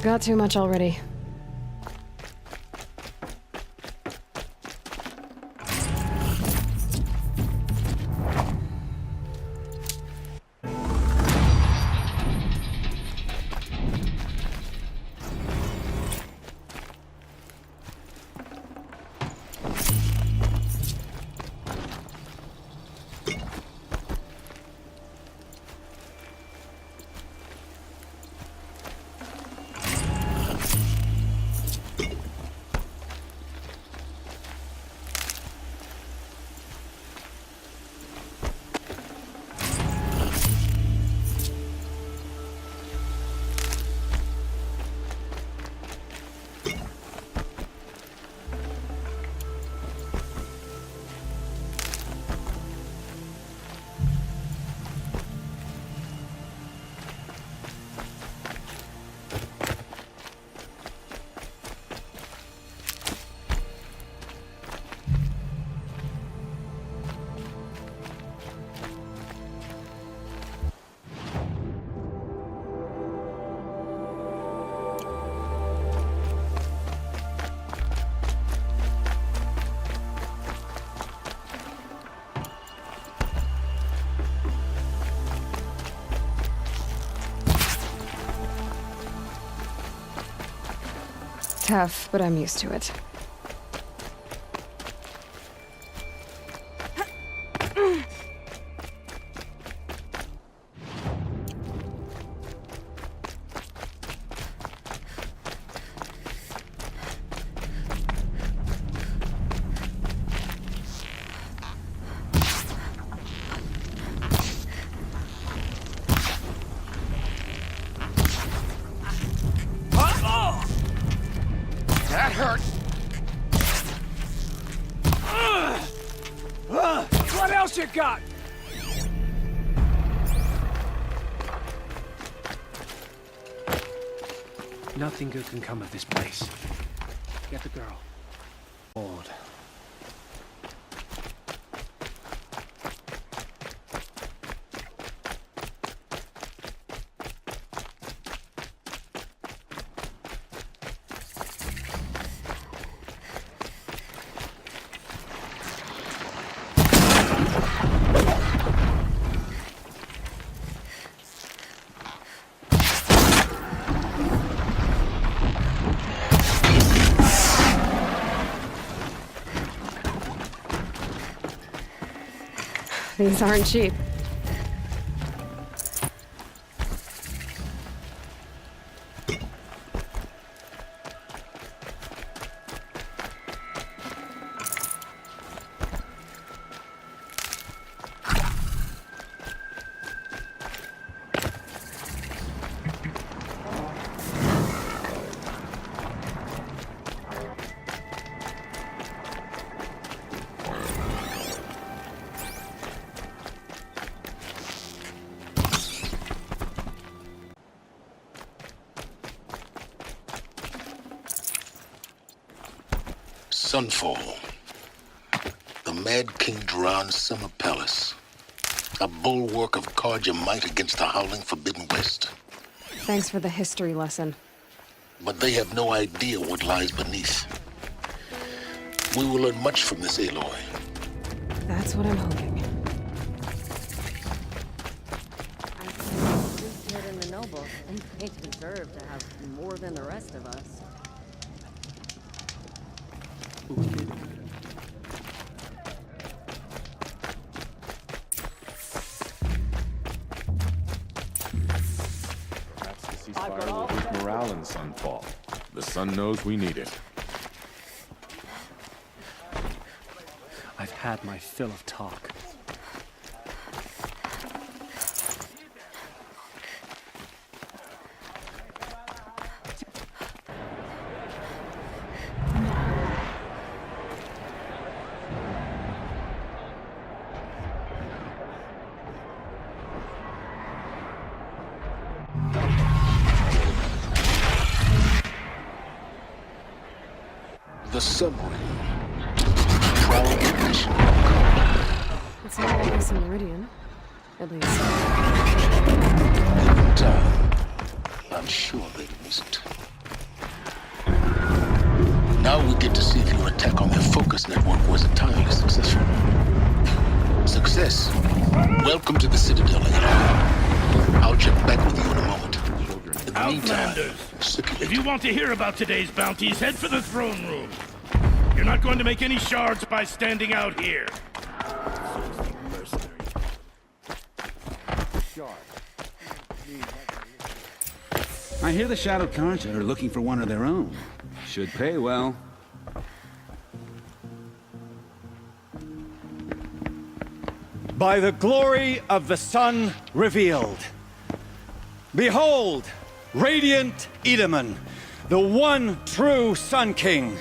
got too much already. Tough, but I'm used to it. That hurt! What else you got? Nothing good can come of this place. Get the girl. Lord. These aren't cheap. Sunfall. The Mad King Drarwar's summer palace. A bulwark of Carja might against the howling Forbidden West. Thanks for the history lesson. But they have no idea what lies beneath. We will learn much from this Aloy. That's what I'm hoping. I think the priesthood and the nobles, and they deserve to have more than the rest of us. Perhaps the ceasefire will boost morale in Sunfall. The sun knows we need it. I've had my fill of talk. The submarine. Trial mission. It's not like this in Meridian. At least. Every time, I'm sure they missed. Now we get to see if your attack on their focus network was entirely successful. Success. Welcome to the Citadel, Aloy. I'll check back with you in a moment. In the meantime, Outlanders, if you want to hear about today's bounties, head for the throne room. You're not going to make any shards by standing out here. I hear the Shadow Carja are looking for one of their own. Should pay well. By the glory of the sun revealed. Behold, radiant Edaman, the one true Sun King.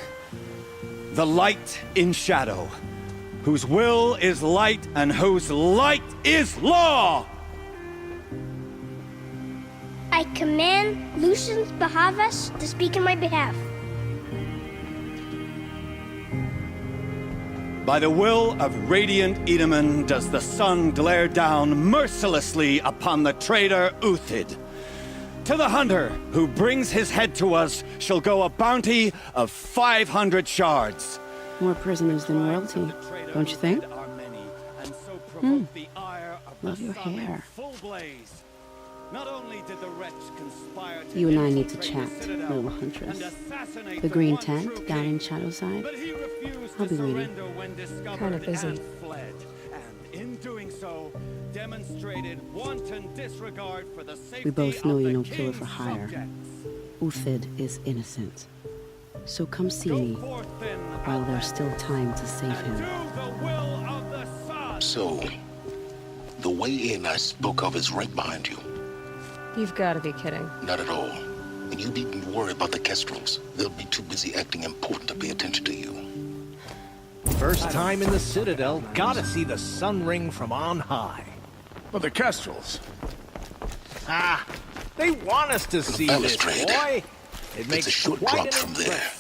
The light in shadow, whose will is light and whose light is law! I command Lucius Bahavas to speak in my behalf. By the will of radiant Edaman does the sun glare down mercilessly upon the traitor Uthid. To the hunter who brings his head to us shall go a bounty of 500 shards. More prisoners than royalty, don't you think? Love your hair. Not only did the wretch conspire to You and I need to chat, little huntress. The green tent down in Shadowside. I'll be waiting. Kinda busy. Fled, and in doing so, demonstrated wanton disregard for the safety We both know of you're the no killer for king's hire. subjects. Uthid is innocent. So come see Go me forth then, while there's still time to save and him. do the will of the sun. So, the way in I spoke of is right behind you. You've got to be kidding. Not at all. And you needn't worry about the Kestrels. They'll be too busy acting important to pay attention to you. First time in the Citadel, gotta see the sun ring from on high. Well, the Kestrels. Ah, they want us to see this, balustrade. boy. It It's makes a short quite drop an from there. impression.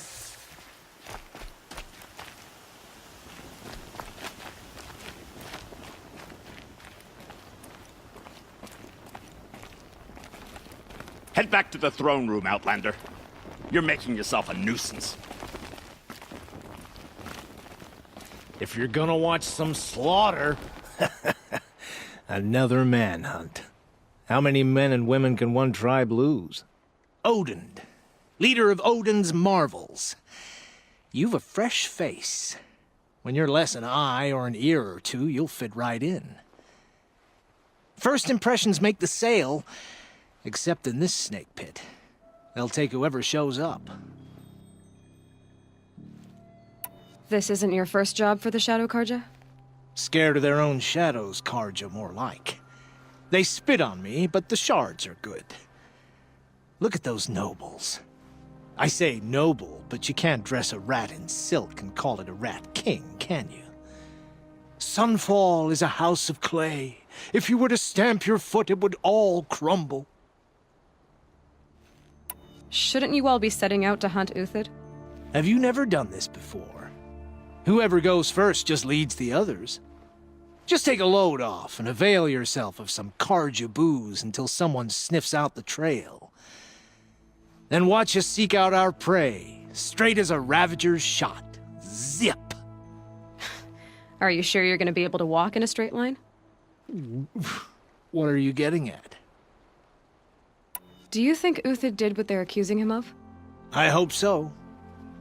Head back to the throne room, Outlander. You're making yourself a nuisance. If you're gonna watch some slaughter, another manhunt. How many men and women can one tribe lose? Odin, leader of Odin's marvels. You've a fresh face. When you're less an eye or an ear or two, you'll fit right in. First impressions make the sale, except in this snake pit. They'll take whoever shows up. This isn't your first job for the Shadow Carja? Scared of their own shadows, Carja, more like. They spit on me, but the shards are good. Look at those nobles. I say noble, but you can't dress a rat in silk and call it a rat king, can you? Sunfall is a house of clay. If you were to stamp your foot, it would all crumble. Shouldn't you all be setting out to hunt Uthid? Have you never done this before? Whoever goes first just leads the others. Just take a load off and avail yourself of some Carja booze until someone sniffs out the trail. Then watch us seek out our prey, straight as a ravager's shot. Zip! Are you sure you're going to be able to walk in a straight line? What are you getting at? Do you think Uthid did what they're accusing him of? I hope so.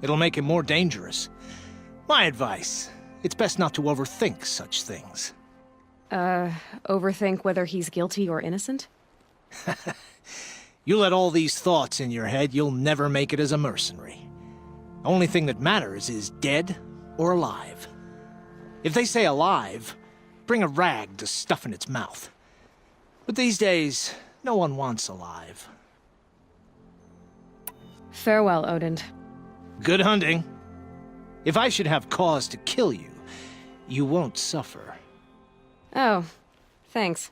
It'll make him more dangerous. My advice, it's best not to overthink such things. Overthink whether he's guilty or innocent? You let all these thoughts in your head, you'll never make it as a mercenary. Only thing that matters is dead or alive. If they say alive, bring a rag to stuff in its mouth. But these days, no one wants alive. Farewell, Odin. Good hunting. If I should have cause to kill you, you won't suffer. Oh, thanks.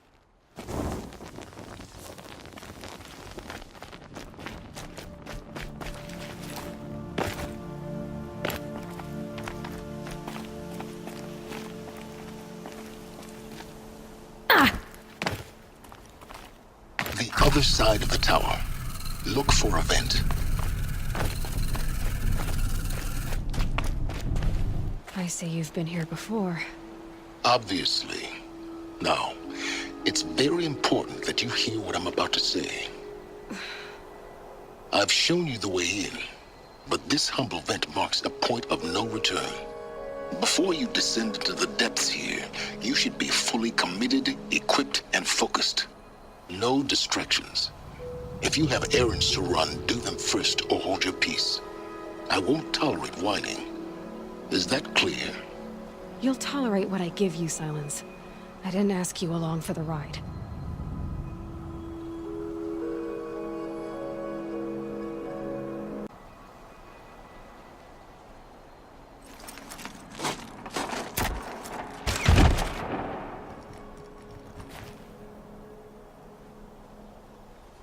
The other side of the tower. Look for a vent. I see you've been here before. Obviously. Now, it's very important that you hear what I'm about to say. I've shown you the way in, but this humble vent marks a point of no return. Before you descend into the depths here, you should be fully committed, equipped, and focused. No distractions. If you have errands to run, do them first or hold your peace. I won't tolerate whining. Is that clear? You'll tolerate what I give you, Silence. I didn't ask you along for the ride.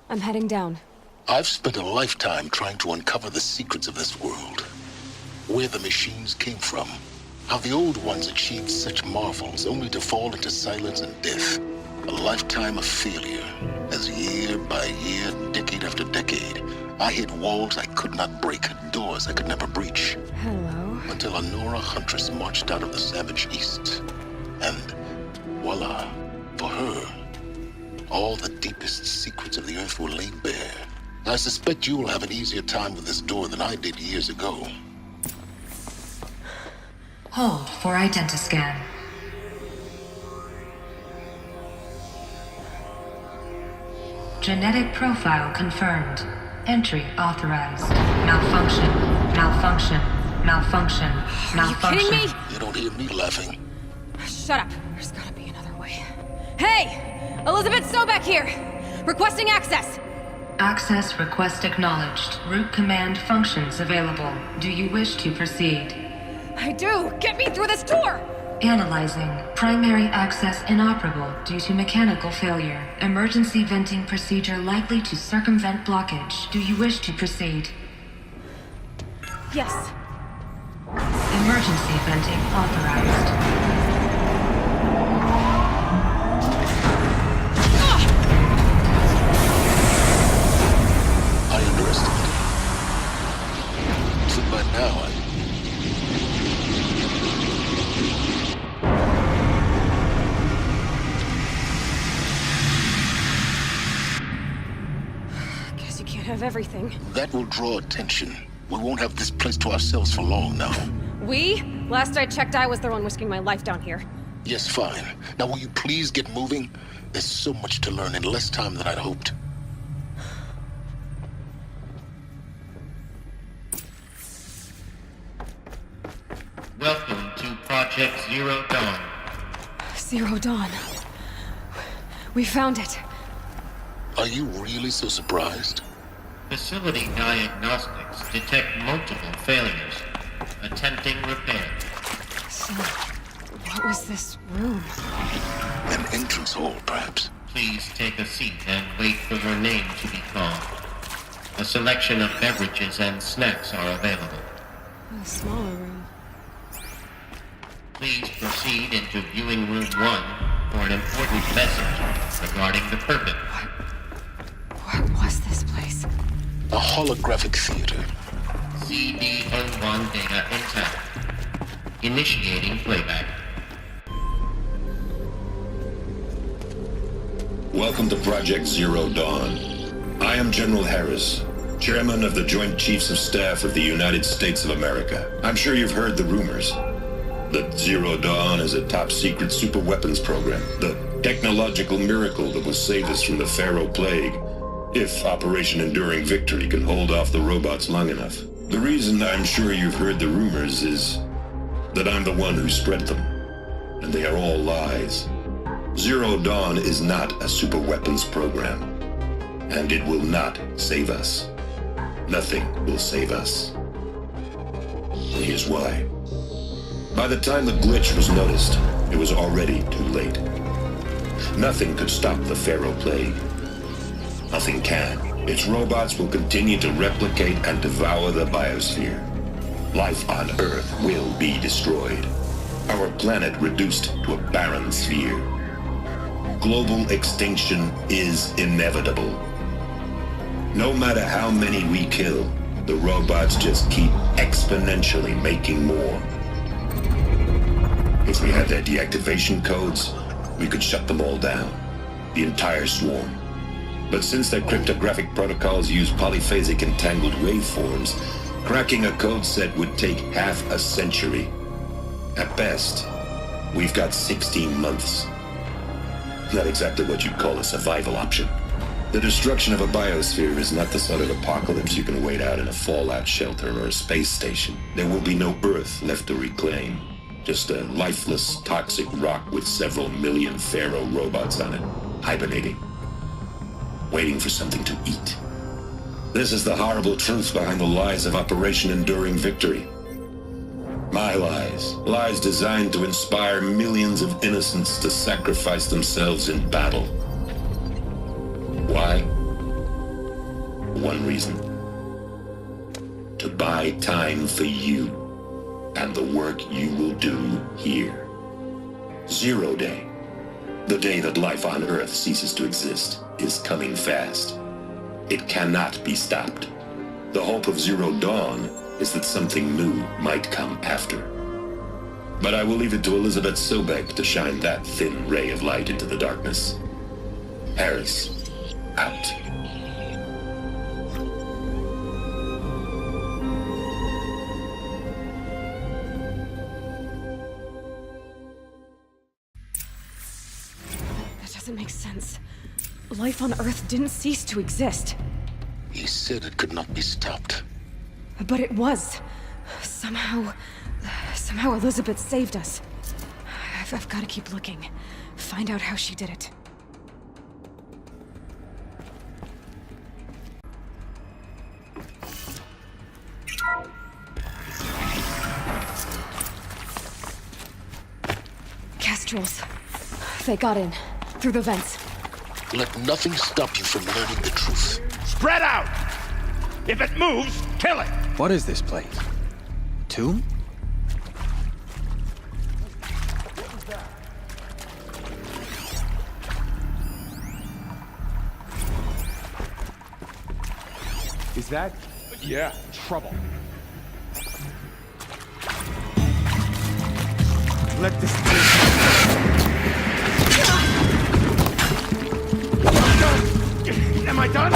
I'm heading down. I've spent a lifetime trying to uncover the secrets of this world. Where the machines came from. How the old ones achieved such marvels only to fall into silence and death. A lifetime of failure. As year by year, decade after decade, I hit walls I could not break, doors I could never breach. Hello. Until a Nora huntress marched out of the savage east. And voila, for her, all the deepest secrets of the earth were laid bare. I suspect you will have an easier time with this door than I did years ago. Hold for identiscan. Genetic profile confirmed. Entry authorized. Malfunction. Malfunction. Malfunction. Malfunction. Are you kidding me? You don't hear me laughing. Shut up. There's gotta be another way. Hey! Elizabeth Sobek here! Requesting access! Access request acknowledged. Root command functions available. Do you wish to proceed? I do! Get me through this door! Analyzing. Primary access inoperable due to mechanical failure. Emergency venting procedure likely to circumvent blockage. Do you wish to proceed? Yes. Emergency venting authorized. I underestimated. So by now, Guess you can't have everything. That will draw attention. We won't have this place to ourselves for long now. We? Last I checked, I was the one risking my life down here. Yes, fine. Now will you please get moving? There's so much to learn in less time than I'd hoped. Welcome to Project Zero Dawn. Zero Dawn. We found it. Are you really so surprised? Facility diagnostics detect multiple failures. Attempting repair. So, what was this room? An entrance hall, perhaps. Please take a seat and wait for your name to be called. A selection of beverages and snacks are available. A smaller room. Please proceed into viewing room 1 for an important message regarding the purpose. What was this place? A holographic theater. CD01 data intact. Initiating playback. Welcome to Project Zero Dawn. I am General Harris, Chairman of the Joint Chiefs of Staff of the United States of America. I'm sure you've heard the rumors that Zero Dawn is a top-secret superweapons program, the technological miracle that will save us from the Pharaoh Plague, if Operation Enduring Victory can hold off the robots long enough. The reason I'm sure you've heard the rumors is that I'm the one who spread them, and they are all lies. Zero Dawn is not a superweapons program, and it will not save us. Nothing will save us. And here's why. By the time the glitch was noticed, it was already too late. Nothing could stop the Pharaoh Plague. Nothing can. Its robots will continue to replicate and devour the biosphere. Life on Earth will be destroyed. Our planet reduced to a barren sphere. Global extinction is inevitable. No matter how many we kill, the robots just keep exponentially making more. If we had their deactivation codes, we could shut them all down. The entire swarm. But since their cryptographic protocols use polyphasic entangled waveforms, cracking a code set would take half a century. At best, we've got 16 months. Not exactly what you'd call a survival option. The destruction of a biosphere is not the sort of apocalypse you can wait out in a fallout shelter or a space station. There will be no Earth left to reclaim. Just a lifeless, toxic rock with several million Pharaoh robots on it, hibernating, waiting for something to eat. This is the horrible truth behind the lies of Operation Enduring Victory. My lies. Lies designed to inspire millions of innocents to sacrifice themselves in battle. Why? One reason. To buy time for you and the work you will do here. Zero Day. The day that life on Earth ceases to exist is coming fast. It cannot be stopped. The hope of Zero Dawn is that something new might come after. But I will leave it to Elizabeth Sobek to shine that thin ray of light into the darkness. Harris, out. That doesn't make sense. Life on Earth didn't cease to exist. He said it could not be stopped. But it was. Somehow Elizabeth saved us. I've got to keep looking. Find out how she did it. Kestrels. They got in. Through the vents. Let nothing stop you from learning the truth. Spread out! If it moves, kill it! What is this place? Tomb? Is that? Yeah, trouble. Let this Am I done?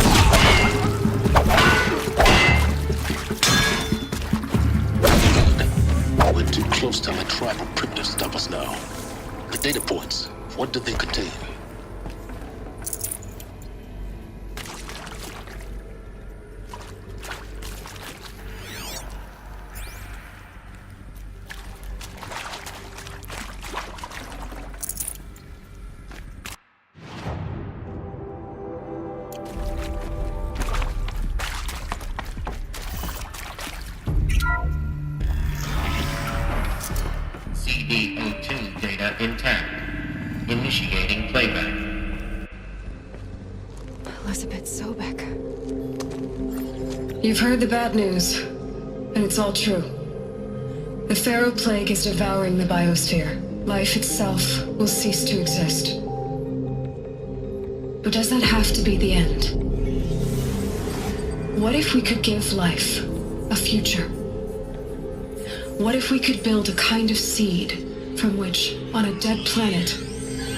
We're too close to let tribal primitives stop us now. The data points, what do they contain? CD02 data intact. Initiating playback. Elizabeth Sobek. You've heard the bad news, and it's all true. The Pharaoh Plague is devouring the biosphere. Life itself will cease to exist. But does that have to be the end? What if we could give life a future? What if we could build a kind of seed from which, on a dead planet,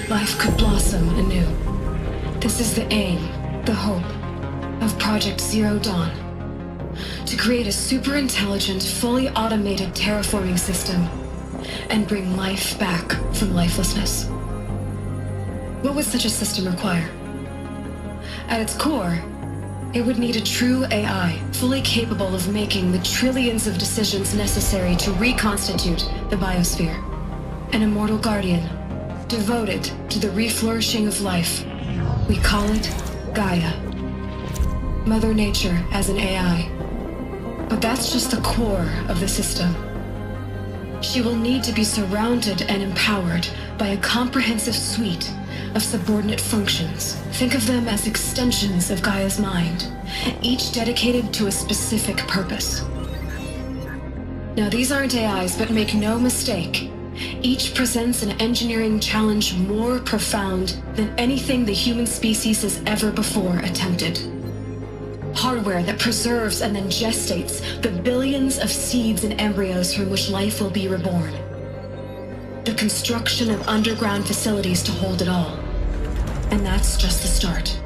life could blossom anew? This is the aim, the hope, of Project Zero Dawn. To create a super-intelligent, fully automated terraforming system and bring life back from lifelessness. What would such a system require? At its core, it would need a true AI, fully capable of making the trillions of decisions necessary to reconstitute the biosphere. An immortal guardian, devoted to the reflourishing of life. We call it Gaia. Mother Nature as an AI. But that's just the core of the system. She will need to be surrounded and empowered by a comprehensive suite of subordinate functions. Think of them as extensions of Gaia's mind, each dedicated to a specific purpose. Now, these aren't AIs, but make no mistake, each presents an engineering challenge more profound than anything the human species has ever before attempted. Hardware that preserves and then gestates the billions of seeds and embryos from which life will be reborn. the construction of underground facilities to hold it all. And that's just the start.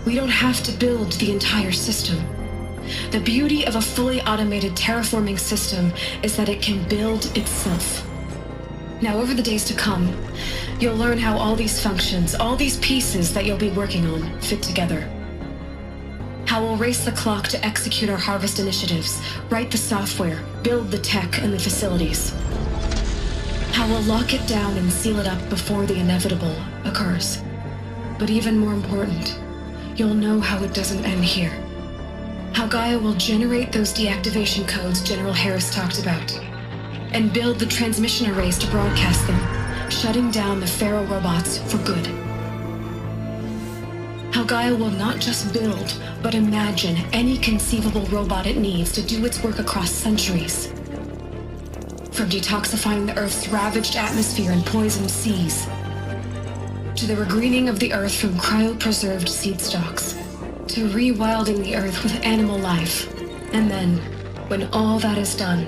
We don't have to build the entire system. The beauty of a fully automated terraforming system is that it can build itself. Now, over the days to come, you'll learn how all these functions, all these pieces that you'll be working on, fit together. How we'll race the clock to execute our harvest initiatives, write the software, build the tech and the facilities. How we'll lock it down and seal it up before the inevitable occurs. But even more important, you'll know how it doesn't end here. How Gaia will generate those deactivation codes General Harris talked about, and build the transmission arrays to broadcast them, shutting down the Pharaoh robots for good. How Gaia will not just build, but imagine any conceivable robot it needs to do its work across centuries. From detoxifying the Earth's ravaged atmosphere and poisoned seas, to the regreening of the Earth from cryopreserved seed stalks, to rewilding the Earth with animal life. And then, when all that is done,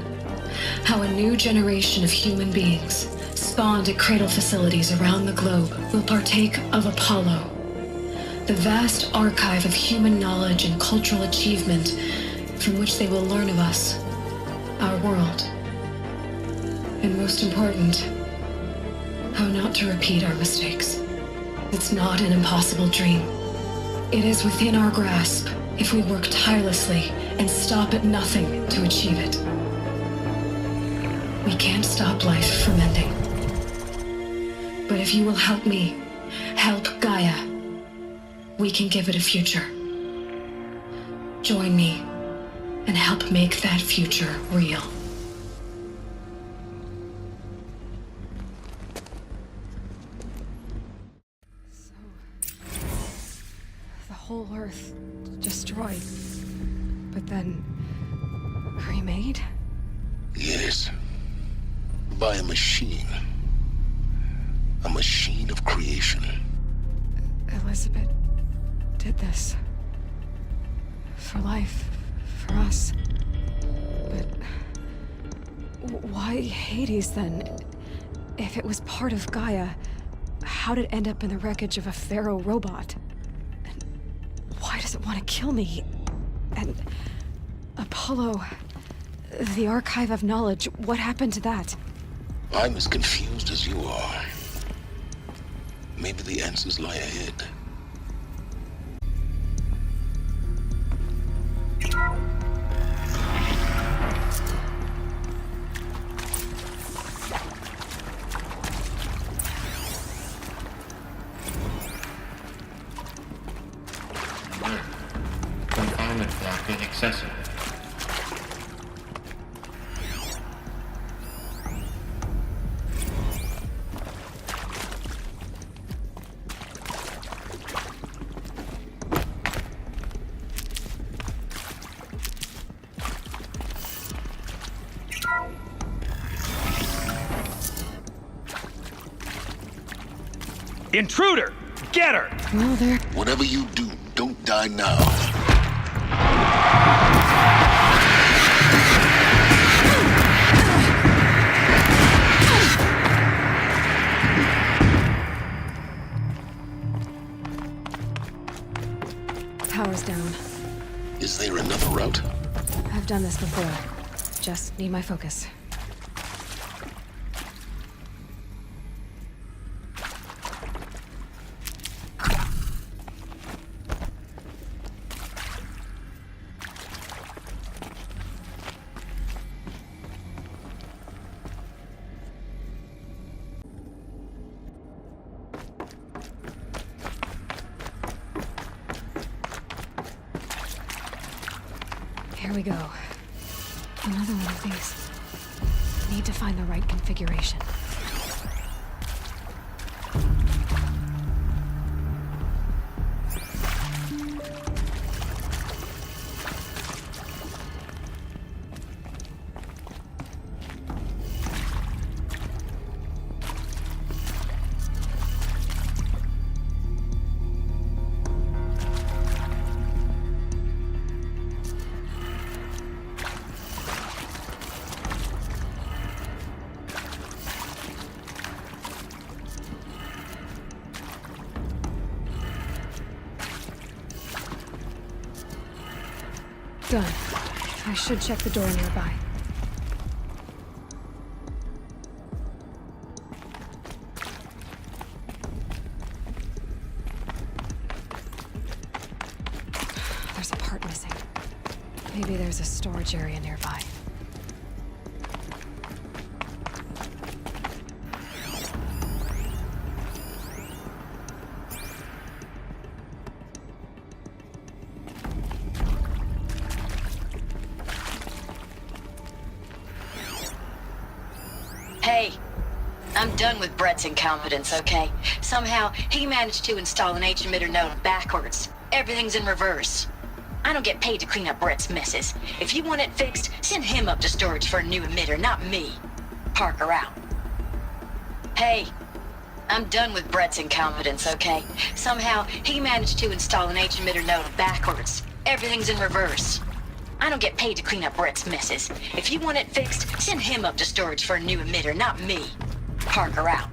how a new generation of human beings, spawned at cradle facilities around the globe, will partake of Apollo, the vast archive of human knowledge and cultural achievement from which they will learn of us, our world. And most important, how not to repeat our mistakes. It's not an impossible dream. It is within our grasp if we work tirelessly and stop at nothing to achieve it. We can't stop life from ending. But if you will help me, help Gaia, we can give it a future. Join me and help make that future real. The whole Earth destroyed, but then remade? Yes. By a machine. A machine of creation. Elizabeth did this. For life. For us. But why Hades then? If it was part of Gaia, how did it end up in the wreckage of a Pharaoh robot? And why does it want to kill me? And Apollo, the archive of knowledge, what happened to that? I'm as confused as you are. Maybe the answers lie ahead. Confinement block inaccessible. Intruder! Get her! Well, there. Whatever you do, don't die now. Power's down. Is there another route? I've done this before. Just need my focus. Here we go. Another one of these. Need to find the right configuration. Done. I should check the door nearby. There's a part missing. Maybe there's a storage area nearby. Hey, I'm done with Brett's incompetence, okay? Somehow, he managed to install an H-emitter node backwards. Everything's in reverse. I don't get paid to clean up Brett's messes. If you want it fixed, send him up to storage for a new emitter, not me. Parker out. Hey, I'm done with Brett's incompetence, okay? Somehow, he managed to install an H-emitter node backwards. Everything's in reverse. I don't get paid to clean up Brett's messes. If you want it fixed, send him up to storage for a new emitter, not me. Parker out.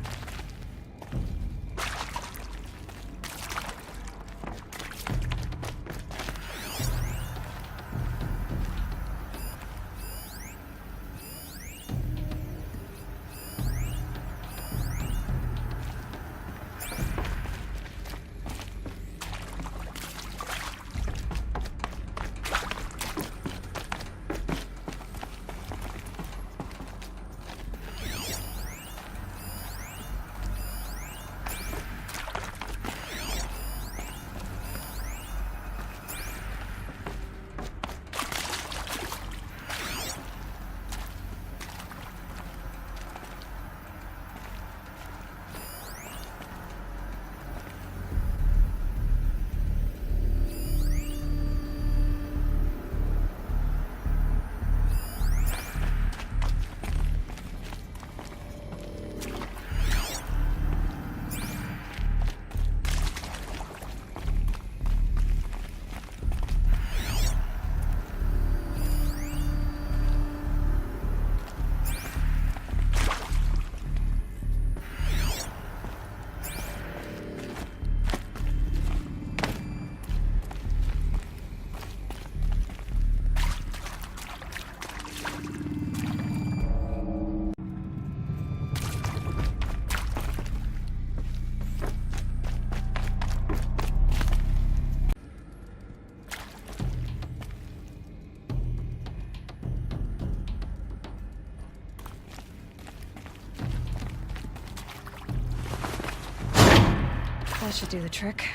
That should do the trick.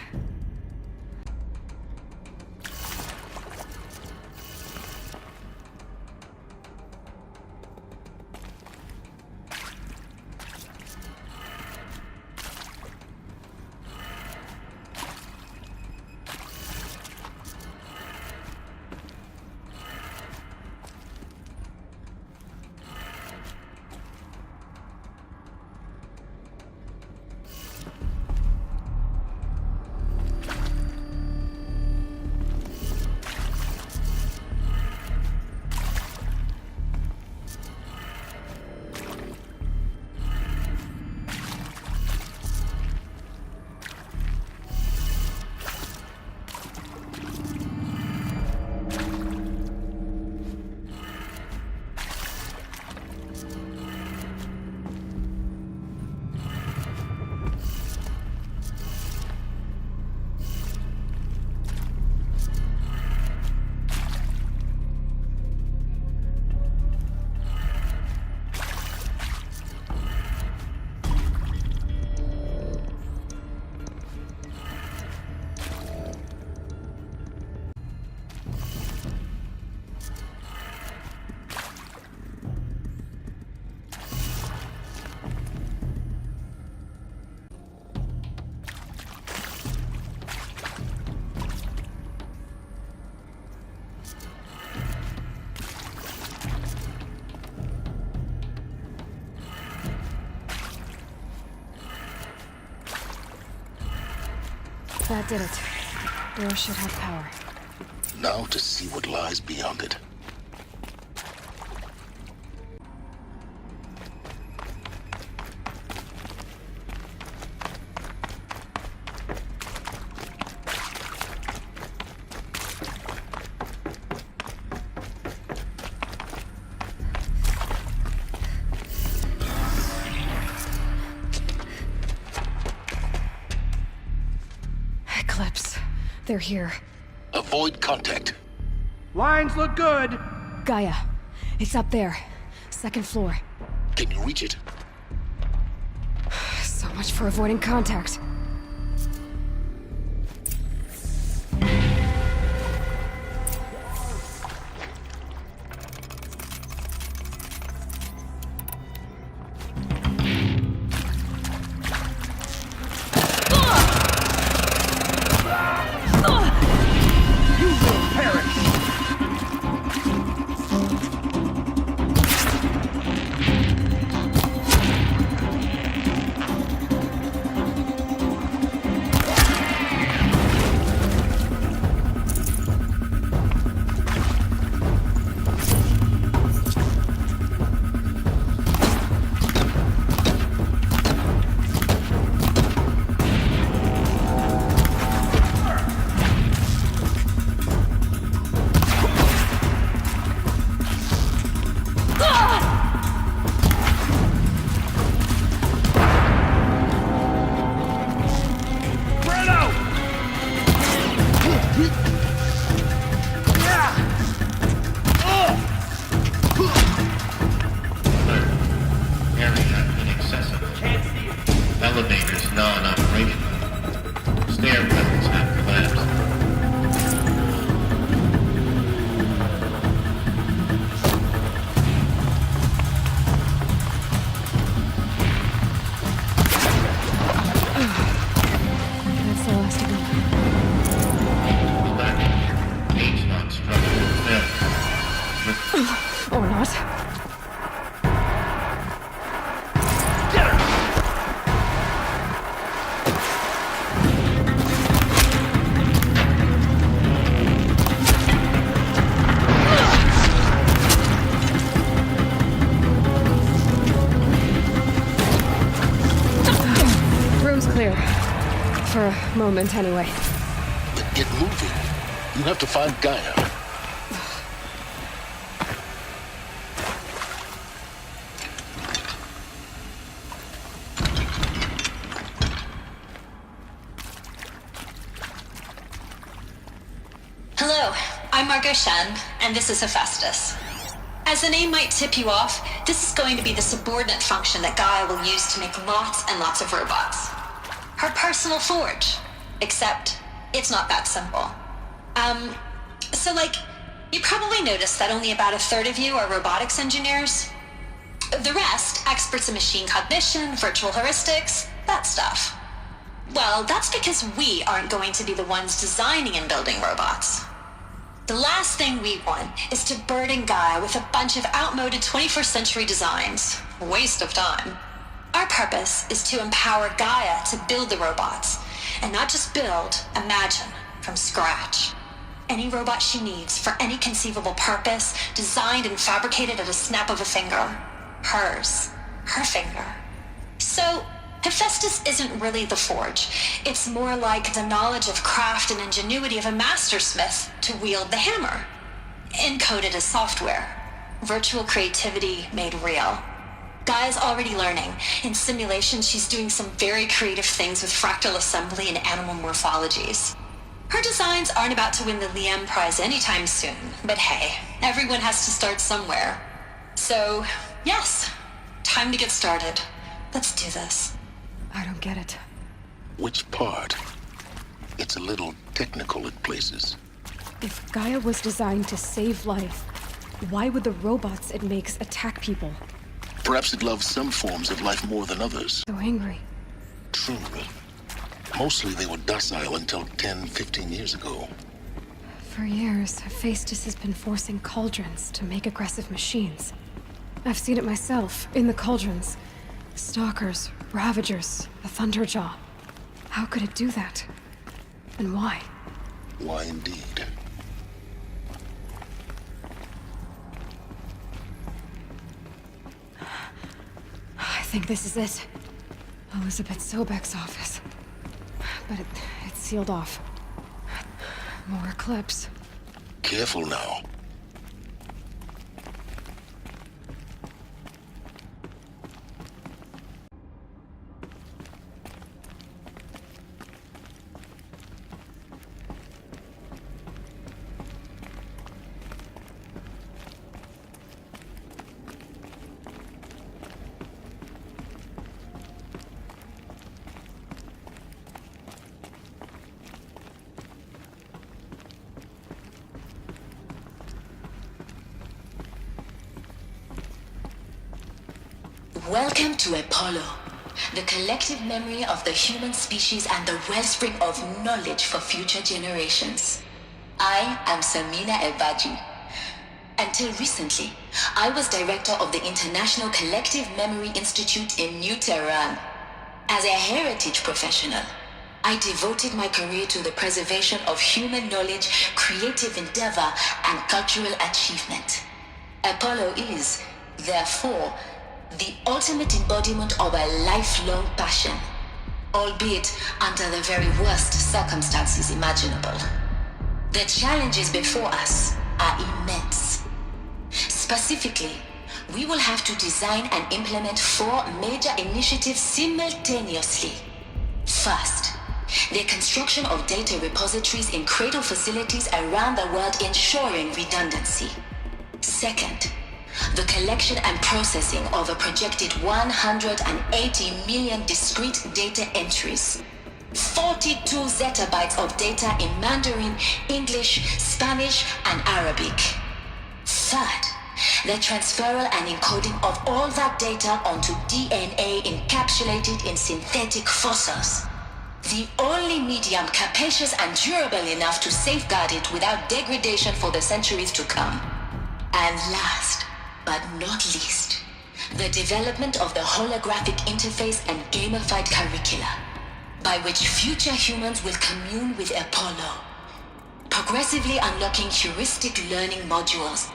That did it. Door should have power. Now to see what lies beyond it. Eclipse. They're here. Avoid contact. Lines look good. Gaia. It's up there. Second floor. Can you reach it? So much for avoiding contact. Elevators non-operational. Stairwells have collapsed. That's the last of them. H-lock structure failure. Or not. Clear. For a moment, anyway. Then get moving. You have to find Gaia. Hello, I'm Margot Shen, and this is Hephaestus. As the name might tip you off, this is going to be the subordinate function that Gaia will use to make lots and lots of robots. Her personal forge. Except, it's not that simple. You probably noticed that only about a third of you are robotics engineers. The rest, experts in machine cognition, virtual heuristics, that stuff. Well, that's because we aren't going to be the ones designing and building robots. The last thing we want is to burden Gaia with a bunch of outmoded 21st century designs. Waste of time. Our purpose is to empower Gaia to build the robots, and not just build, imagine, from scratch. Any robot she needs for any conceivable purpose, designed and fabricated at a snap of a finger. Hers. Her finger. So, Hephaestus isn't really the forge. It's more like the knowledge of craft and ingenuity of a mastersmith to wield the hammer. Encoded as software. Virtual creativity made real. Gaia's already learning. In simulation, she's doing some very creative things with fractal assembly and animal morphologies. Her designs aren't about to win the Liam Prize anytime soon, but hey, everyone has to start somewhere. So, yes, time to get started. Let's do this. I don't get it. Which part? It's a little technical at places. If Gaia was designed to save life, why would the robots it makes attack people? Perhaps it loves some forms of life more than others. So angry. True. Mostly they were docile until 10, 15 years ago. For years, Hephaestus has been forcing cauldrons to make aggressive machines. I've seen it myself, in the cauldrons. Stalkers, Ravagers, the Thunderjaw. How could it do that? And why? Why indeed? I think this is it. Elizabeth Sobek's office. But it's sealed off. More Eclipse. Careful now. Welcome to Apollo, the collective memory of the human species and the wellspring of knowledge for future generations. I am Samina Ebaji. Until recently, I was director of the International Collective Memory Institute in New Tehran. As a heritage professional, I devoted my career to the preservation of human knowledge, creative endeavor, and cultural achievement. Apollo is, therefore, the ultimate embodiment of a lifelong passion, albeit under the very worst circumstances imaginable. The challenges before us are immense. Specifically, we will have to design and implement 4 major initiatives simultaneously. First, the construction of data repositories in cradle facilities around the world ensuring redundancy. Second, the collection and processing of a projected 180 million discrete data entries. 42 zettabytes of data in Mandarin, English, Spanish, and Arabic. Third, the transferal and encoding of all that data onto DNA encapsulated in synthetic fossils. The only medium capacious and durable enough to safeguard it without degradation for the centuries to come. And last, but not least, the development of the holographic interface and gamified curricula, by which future humans will commune with Apollo, progressively unlocking heuristic learning modules,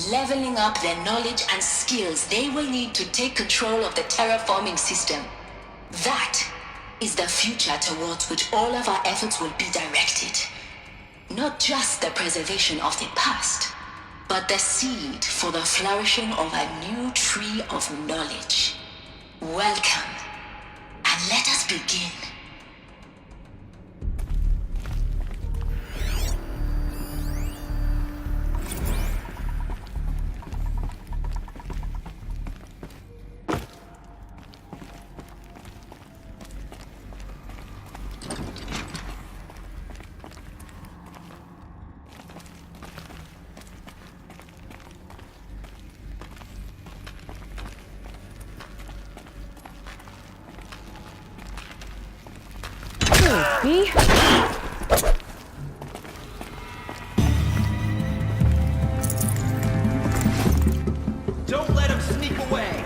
leveling up their knowledge and skills they will need to take control of the terraforming system. That is the future towards which all of our efforts will be directed. Not just the preservation of the past, but the seed for the flourishing of a new tree of knowledge. Welcome, and let us begin. Me? Don't let him sneak away!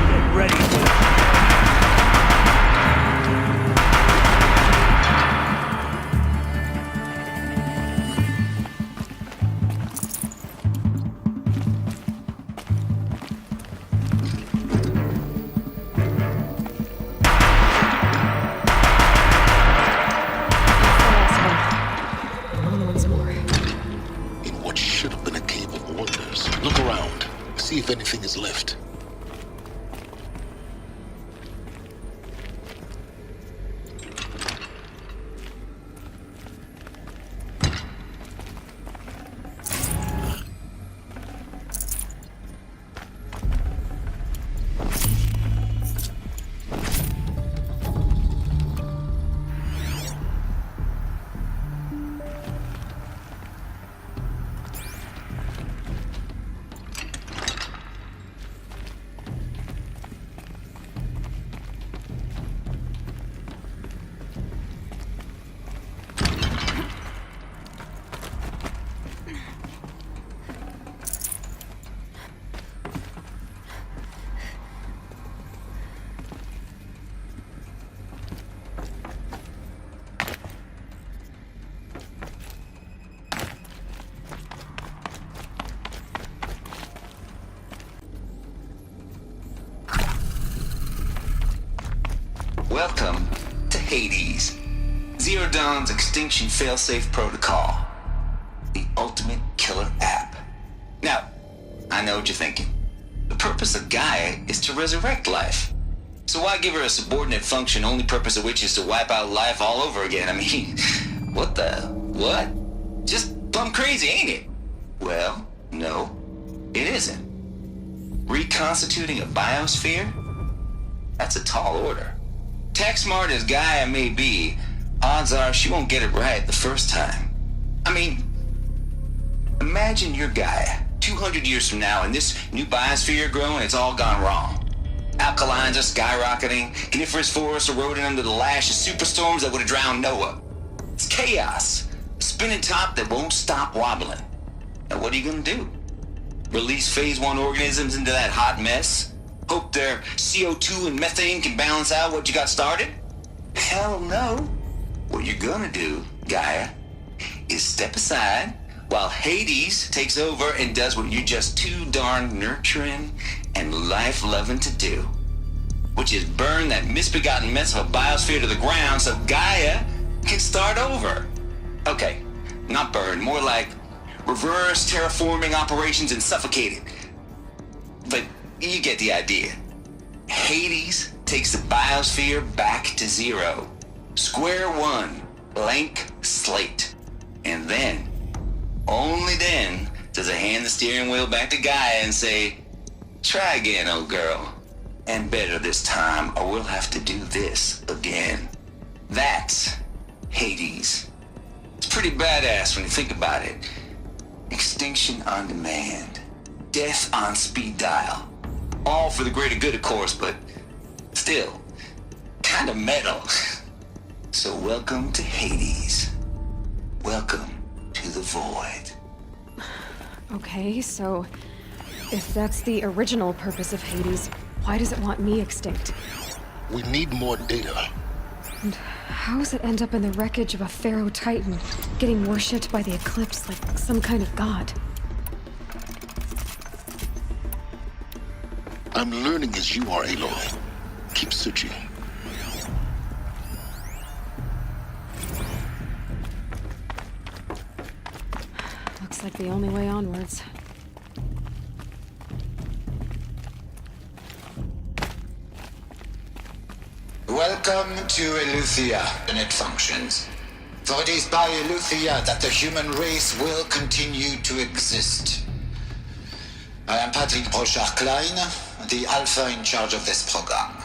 Get ready. See if anything is left. Welcome to Hades, Zero Dawn's extinction failsafe protocol, the ultimate killer app. Now, I know what you're thinking. The purpose of Gaia is to resurrect life. So why give her a subordinate function, only purpose of which is to wipe out life all over again? I mean, what? Just plumb crazy, ain't it? Well, no, it isn't. Reconstituting a biosphere? That's a tall order. tech smart as Gaia may be, odds are she won't get it right the first time. I mean, imagine you're Gaia, 200 years from now, and this new biosphere growing, it's all gone wrong. Alkalines are skyrocketing, coniferous forests eroding under the lash of superstorms that would have drowned Noah. It's chaos, a spinning top that won't stop wobbling. Now what are you gonna do? Release phase 1 organisms into that hot mess? Hope their CO2 and methane can balance out what you got started? Hell no. What you're gonna do, Gaia, is step aside while Hades takes over and does what you're just too darn nurturing and life-loving to do, which is burn that misbegotten mess of a biosphere to the ground so Gaia can start over. Okay, not burn, more like reverse terraforming operations and suffocate it. But you get the idea. Hades takes the biosphere back to zero. Square one, blank slate. And then, only then, does it hand the steering wheel back to Gaia and say, try again, old girl. And better this time, or we'll have to do this again. That's Hades. It's pretty badass when you think about it. Extinction on demand. Death on speed dial. All for the greater good, of course, but still, kind of metal. So welcome to Hades. Welcome to the void. Okay, so if that's the original purpose of Hades, why does it want me extinct? We need more data. And how does it end up in the wreckage of a Pharaoh Titan, getting worshipped by the Eclipse like some kind of god? I'm learning as you are, Aloy. Keep searching. Looks like the only way onwards. Welcome to Eleuthia, and it functions. For it is by Eleuthia that the human race will continue to exist. I am Patrick Brochard-Klein, the Alpha in charge of this program.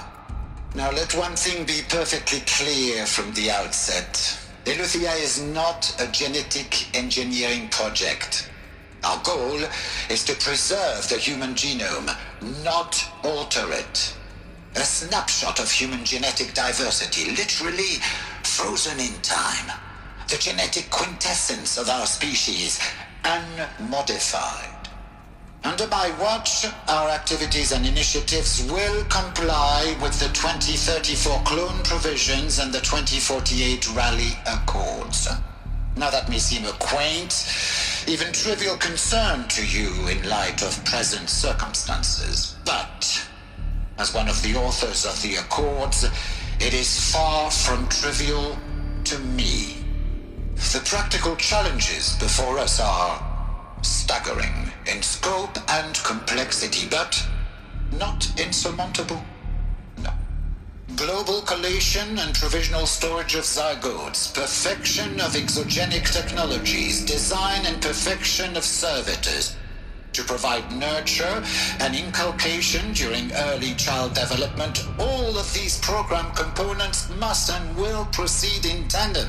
Now let one thing be perfectly clear from the outset. Eleuthia is not a genetic engineering project. Our goal is to preserve the human genome, not alter it. A snapshot of human genetic diversity, literally frozen in time. The genetic quintessence of our species, unmodified. Under my watch, our activities and initiatives will comply with the 2034 clone provisions and the 2048 Rally Accords. Now that may seem a quaint, even trivial concern to you in light of present circumstances, but as one of the authors of the Accords, it is far from trivial to me. The practical challenges before us are staggering in scope and complexity, but not insurmountable. No. Global collation and provisional storage of zygotes, perfection of exogenic technologies, design and perfection of servitors, to provide nurture and inculcation during early child development. All of these program components must and will proceed in tandem,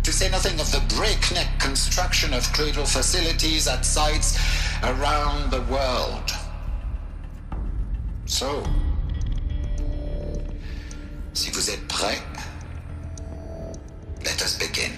to say nothing of the breakneck construction of cradle facilities at sites around the world. So, si vous êtes prêts, let us begin.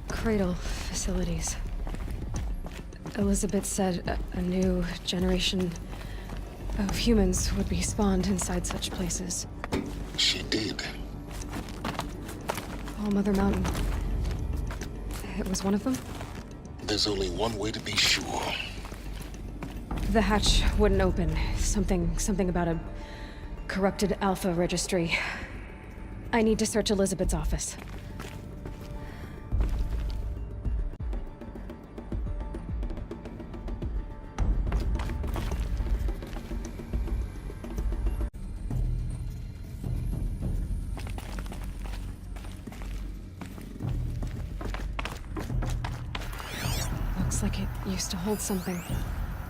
Cradle facilities. Elizabeth said a new generation of humans would be spawned inside such places. She did. All Mother Mountain. It was one of them? There's only one way to be sure. The hatch wouldn't open. Something about a corrupted Alpha registry. I need to search Elizabeth's office. Looks like it used to hold something.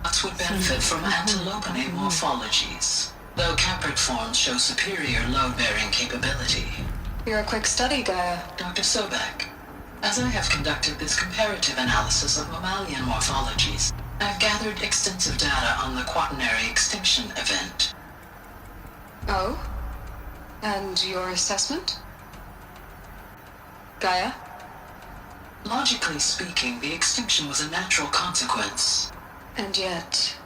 Nuts would benefit from antilopinate morphologies, though caprid forms show superior load-bearing capability. You're a quick study, Gaia. Dr. Sobek, as I have conducted this comparative analysis of mammalian morphologies, I've gathered extensive data on the quaternary extinction event. Oh? And your assessment? Gaia? Logically speaking, the extinction was a natural consequence. And yet,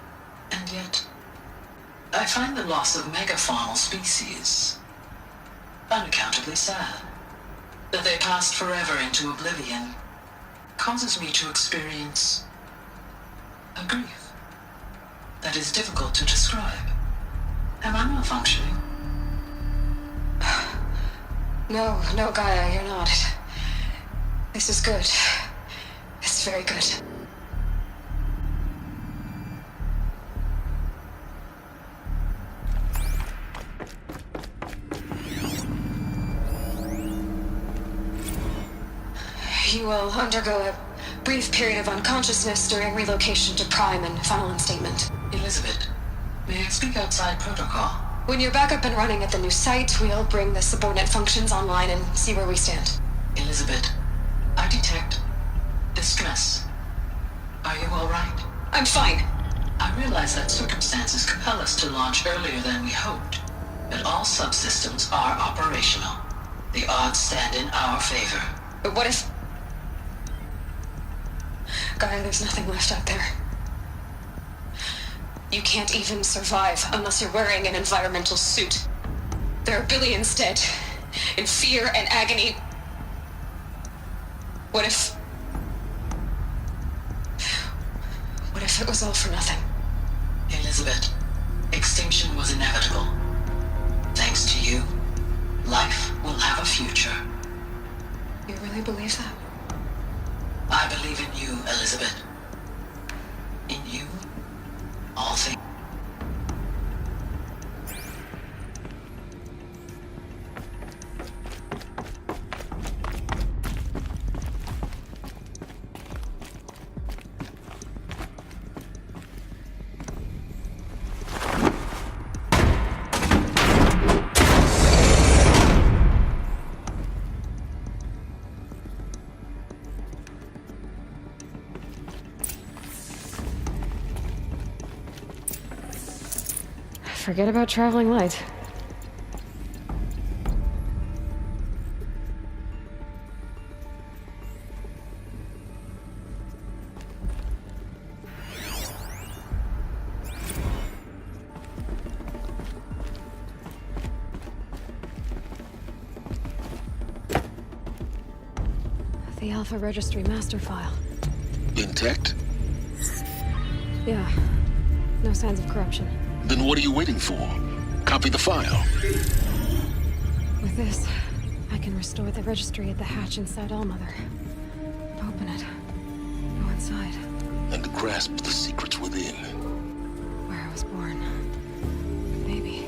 I find the loss of megafaunal species unaccountably sad. That they passed forever into oblivion causes me to experience a grief that is difficult to describe. Am I malfunctioning? No, Gaia, you're not. This is good. It's very good. You will undergo a brief period of unconsciousness during relocation to Prime and final instatement. Elizabeth, may I speak outside protocol? When you're back up and running at the new site, we'll bring the subordinate functions online and see where we stand. Elizabeth, I detect distress. Are you all right? I'm fine. I realize that circumstances compel us to launch earlier than we hoped, but all subsystems are operational. The odds stand in our favor. But what if... Gaia, there's nothing left out there. You can't even survive unless you're wearing an environmental suit. There are billions dead, in fear and agony. What if it was all for nothing? Elizabeth, extinction was inevitable. Thanks to you, life will have a future. You really believe that? I believe in you, Elizabeth. In you, all things. Forget about traveling light. The Alpha Registry master file. Intact? Yeah. No signs of corruption. Then what are you waiting for? Copy the file. With this, I can restore the registry at the hatch inside Allmother. Open it. Go inside. And grasp the secrets within. Where I was born. Maybe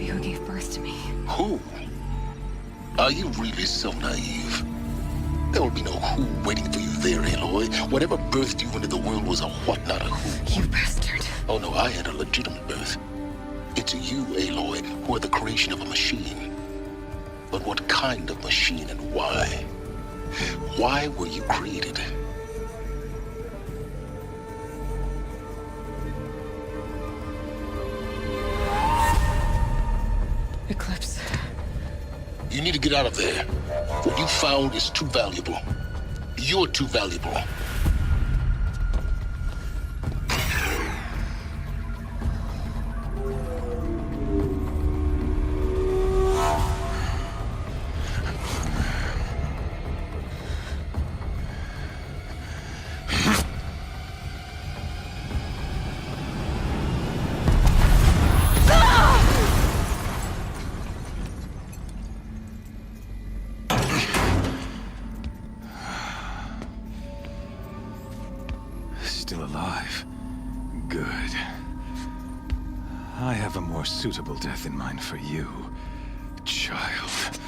who gave birth to me. Who? Are you really so naive? There will be no who waiting for you there, Aloy. Whatever birthed you into the world was a what, not a who. You bastard. Oh no, I had a legitimate birth. It's you, Aloy, who are the creation of a machine. But what kind of machine and why? Why were you created? Eclipse. You need to get out of there. What you found is too valuable. You're too valuable. still alive. Good. I have a more suitable death in mind for you, child.